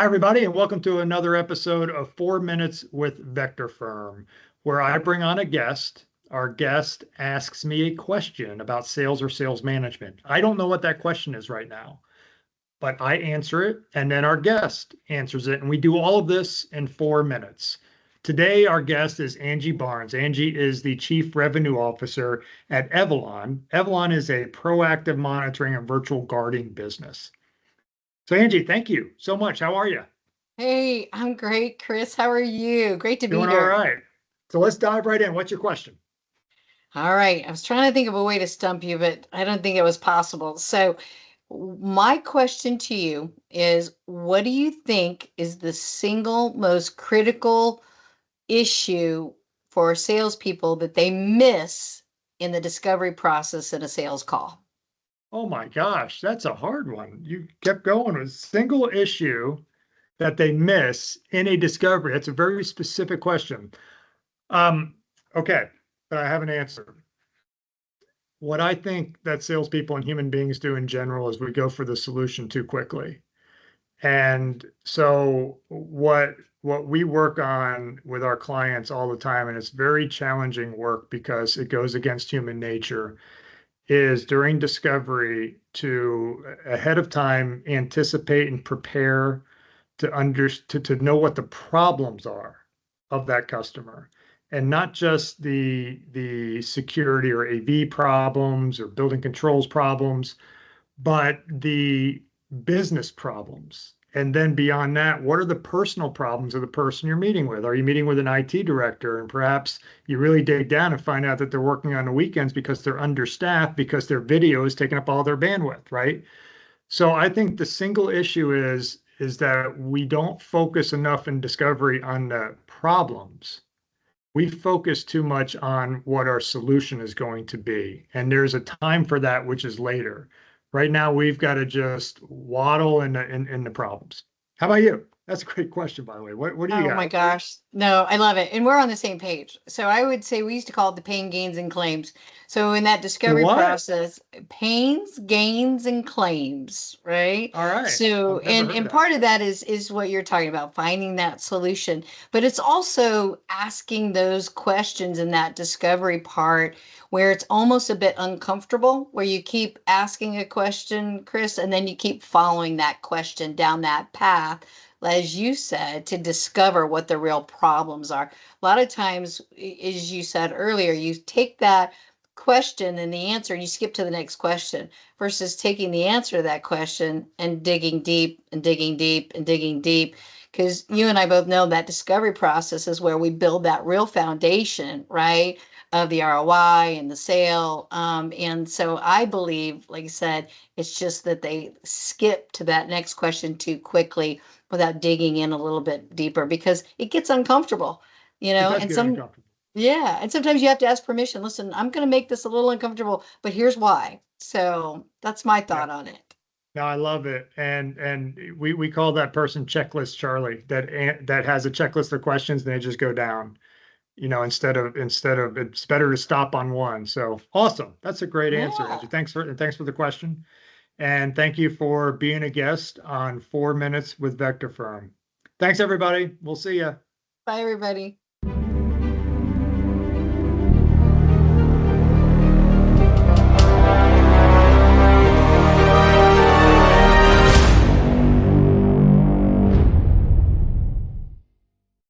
Hi, everybody, and welcome to another episode of 4 Minutes with Vector Firm, where I bring on a guest. Our guest asks me a question about sales or sales management. I don't know what that question is right now, but I answer it, and then our guest answers it, and we do all of this in 4 minutes. Today, our guest is Angie Barnes. Angie is the Chief Revenue Officer at Evolon. Evolon is a proactive monitoring and virtual guarding business. So, Angie, thank you so much. How are you? Hey, I'm great, Chris. How are you? Great to be Doing all here. right. So let's dive right in. What's your question? All right. I was trying to think of a way to stump you, but I don't think it was possible. So, my question to you is, what do you think is the single most critical issue for salespeople that they miss in the discovery process in a sales call? Oh my gosh, that's a hard one. You kept going with single issue that they miss in a discovery. That's a very specific question. Um, okay, but I have an answer. What I think that salespeople and human beings do in general is we go for the solution too quickly. And so what we work on with our clients all the time, and it's very challenging work because it goes against human nature, is during discovery to ahead of time anticipate and prepare to know what the problems are of that customer, and not just the security or AV problems or building controls problems, but the business problems. And then beyond that, what are the personal problems of the person you're meeting with? Are you meeting with an IT director and perhaps you really dig down and find out that they're working on the weekends because they're understaffed because their video is taking up all their bandwidth, right? So I think the single issue is that we don't focus enough in discovery on the problems. We focus too much on what our solution is going to be. And there's a time for that, which is later. Right now, we've got to just waddle in the problems. How about you? That's a great question, by the way. What do you Oh my got? gosh. No, I love it. And we're on the same page. So I would say we used to call it the pain, gains, and claims. So in that The discovery what? process, pains, gains, and claims, right? All right. So I've never heard and that. part of that is what you're talking about, finding that solution. But it's also asking those questions in that discovery part where it's almost a bit uncomfortable, where you keep asking a question, Chris, and then you keep following that question down that path as you said, to discover what the real problems are. A lot of times, as you said earlier, you take that question and the answer and you skip to the next question versus taking the answer to that question and digging deep and digging deep and digging deep. Because you and I both know that discovery process is where we build that real foundation, right? Of the ROI and the sale. And so I believe, like I said, it's just that they skip to that next question too quickly without digging in a little bit deeper because it gets uncomfortable, It does and get uncomfortable. yeah, and sometimes you have to ask permission. Listen, I'm going to make this a little uncomfortable, but here's why. So that's my Yeah. thought on it. No, I love it. And we call that person checklist Charlie that has a checklist of questions and they just go down. Instead of it's better to stop on one. So awesome. That's a great answer, Yeah. Angie. Thanks for the question. And thank you for being a guest on 4 Minutes with Vector Firm. Thanks, everybody. We'll see you. Bye, everybody.